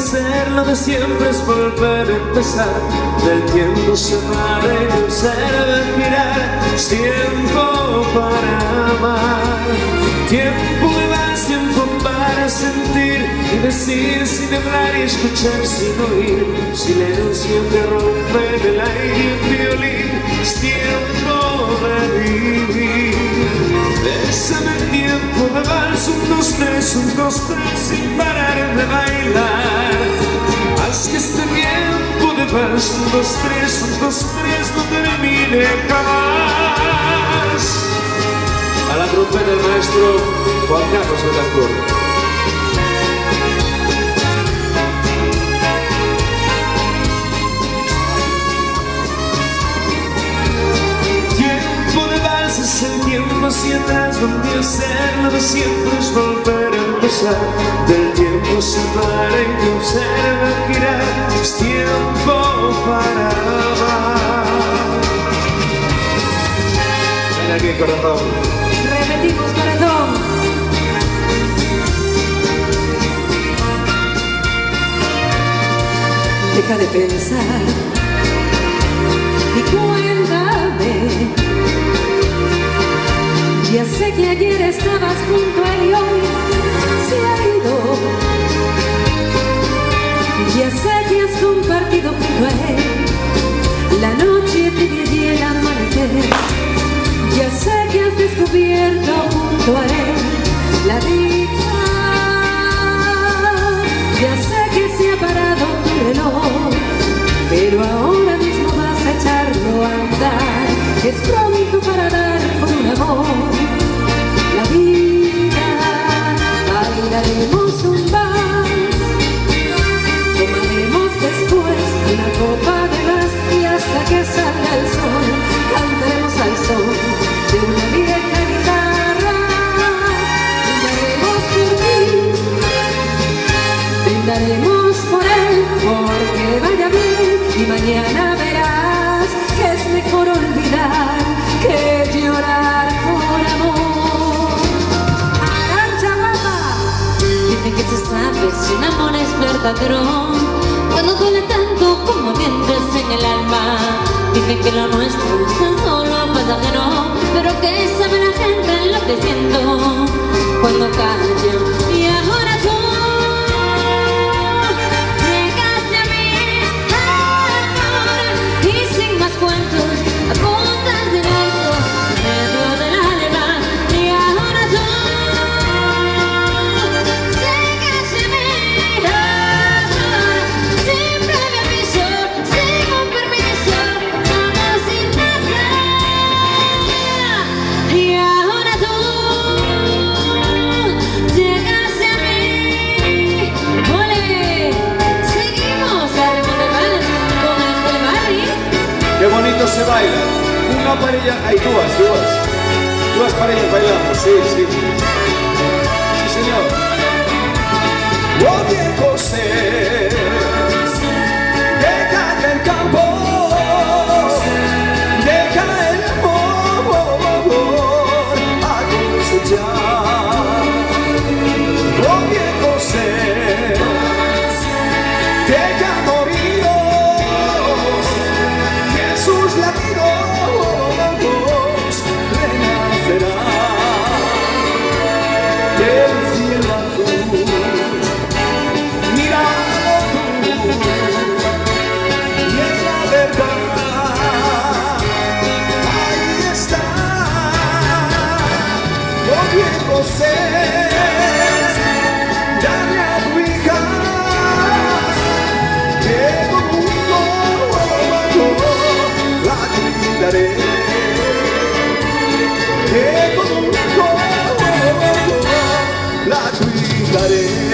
hacer lo de siempre es volver a empezar. Del tiempo se para y te observa girar. Es tiempo para amar, tiempo de más, tiempo para sentir y decir sin hablar y escuchar sin oír. Silencio que rompe en el aire un violín. Es tiempo de vivir. Bésame el tiempo de vals, 1, 2, 3, 1, 2, 3, sin parar de bailar. Haz que este tiempo de vals, 1, 2, 3, 1, 2, 3, no termine jamás. A la trompeta del maestro Juan Carlos Betancourt. Es el tiempo hacia atrás donde hacerlo de siempre es volver a empezar. Del tiempo se para y te observa girar. Es tiempo para amar. Ven aquí, corazón. Repetimos, corazón. Deja de pensar y cuéntame. Ya sé que ayer estabas junto a él y hoy se ha ido. Ya sé que has compartido junto a él la noche tibia y el amanecer. Ya sé que has descubierto junto a él la dicha. Ya sé que se ha parado tu reloj, pero ahora mismo vas a echarlo a andar. Es pronto para dar por un amor la vida. Bailaremos un vals, tomaremos después una copa de más y hasta que salga el sol cantaremos al son de una vieja guitarra. Brindaremos por ti, brindaremos por él, porque vaya bien y mañana verás que es mejor olvidar que llorar por amor. Arancha Papa. Dicen que se sabe si un amor es verdadero cuando duele tanto como dientes en el alma. Dicen que lo nuestro es tan solo pasajero, pero que sabe la gente enloqueciendo cuando callan. Y ahora tú llegaste a mí, amor, y sin más cuentos apuntas directo en medio del alma. Y ahora tú llegaste a mí, amor, sin previo aviso, sin un permiso, como sin nada. Y ahora tú llegaste a mí. ¡Ole! Seguimos a ritmo de vals con el Barry. Qué bonito se baila. Una pareja, hay dos parejas bailando, sí, sí. Sí, señor. Oh, viejo ser, deja del campo, deja el amor a cosechar. Oh, viejo ser, deja morir sus latidos, renacerá del cielo azul. Míralo tú, y es la verdad, ahí está. Lo viejo ser, dale a tu hija, que todo mundo la cuidaré, que con un la cuidaré.